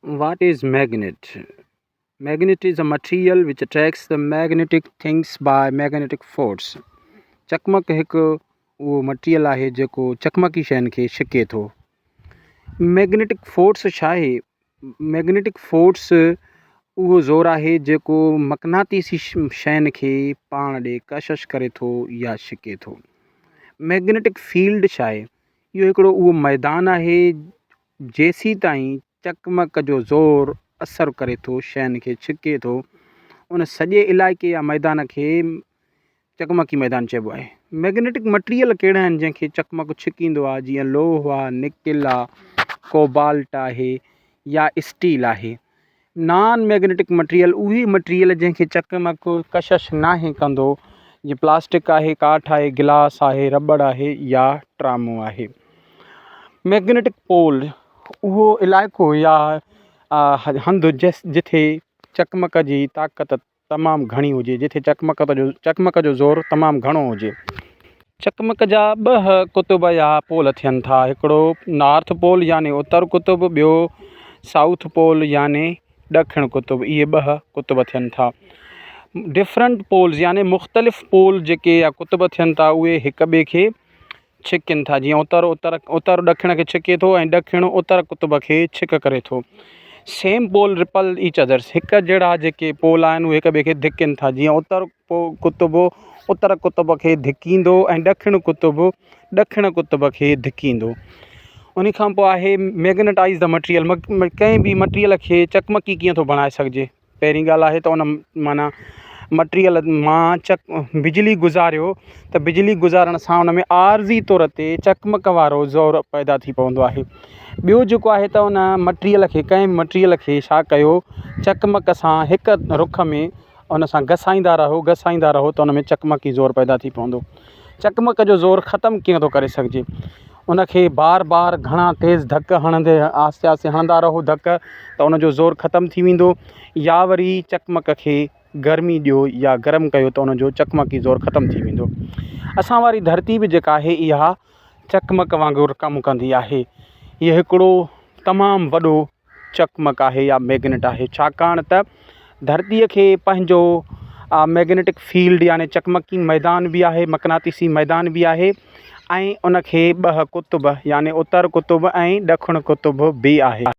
What is magnet? Magnet is a material which attracts the magnetic things by magnetic force. चकमक हिकु उहो material आहे जेको चकमकी शयुनि खे छिके थो. मैग्नेटिक फोर्स छा आहे? मैग्नेटिक फोर्स उहो ज़ोर आहे जेको मक़नातीसी शयुनि खे पाण ॾे कशिश करे थो या छिके थो. मैग्नेटिक फील्ड छा आहे? इहो हिकिड़ो उहो मैदान आहे जेसीं ताईं चकमक जो ज़ोर असरु करे थो, शयुनि खे छिके थो, उन सॼे इलाइक़े या मैदान खे चकमकी मैदान चइबो आहे. मैग्नेटिक मटीरियल कहिड़ा आहिनि जंहिंखे चकमक छिकींदो आहे? जीअं लोह आहे, निकिल आहे, कोबाल्ट आहे या स्टील आहे. नॉन मैग्नेटिक मटीरियल उहे मटीरियल जंहिंखे चकमक कशिश नाहे कंदो, जीअं प्लास्टिक आहे, काठ आहे, गिलास आहे, रबड़ आहे या ट्रामो आहे. मैग्नेटिक पोल उहो इलाइक़ो या हंधु जिथे चकमक जी ताक़त तमामु घणी हुजे, जिथे चकमक जो ज़ोर तमामु घणो हुजे. चकमक जा 2 कुतुब या पोल थियनि था. हिकिड़ो नॉर्थ पोल यानी उत्तर कुतुब, ॿियो साउथ पोल यानी ॾखिण कुतुब. इहे 2 कुतुब थियनि था. डिफरेंट पोल्स यानी मुख़्तलिफ़ पोल जेके या कुतुब थियनि था उहे हिक ॿिए खे छिकनि था. जीअं उत्तर ॾखिण खे छिके थो ऐं ॾखिण उत्तर कुतुब खे छिक करे थो. Same pole repel each others. हिक जहिड़ा जेके पोल आहिनि उहे हिक ॿिए खे धिकनि था. जीअं कुतुब उत्तर कुतुब खे धिकींदो ऐं ॾखिण कुतुब खे धिकींदो. उन खां पोइ आहे मैग्नेटाइज़ द मटीरियल. कंहिं बि मटीरियल खे चकमकी कीअं थो बणाए सघिजे? पहिरीं ॻाल्हि आहे त उन माना मटीरियल मां बिजली गुज़ारियो त बिजली गुज़ारण सां उन में आर्ज़ी तौर ते चकमक वारो ज़ोर पैदा थी पवंदो आहे. ॿियो जेको आहे त उन मटीरियल खे कंहिं मटीरियल खे छा कयो, चकमक सां हिक रुख में उन सां घसाईंदा रहो त उन में चकमकी ज़ोर पैदा थी पवंदो. चकमक जो ज़ोर ख़तमु कीअं थो करे सघिजे? उन खे बार बार घणा तेज़ धक हणंदे आहिस्ते आहिस्ते हणंदा रहो धक त उन जो ज़ोर ख़तमु थी वेंदो. या वरी चकमक खे गर्मी ॾियो या गरम कयो त उन जो चकमकी ज़ोर ख़तमु थी वेंदो. असां वारी धरती बि जेका आहे इहा चकमक वांगुरु कमु कंदी आहे. हीअ हिकिड़ो तमामु वॾो चकमक आहे या मैग्नेट आहे, छाकाणि त धरतीअ खे पंहिंजो मैग्नेटिक फील्ड यानी चकमकी मैदान बि आहे, मक़नातीसी मैदान बि आहे ऐं उन खे 2 कुतुब यानी उत्तर कुतुब ऐं ॾखिण कुतुब बि आहे.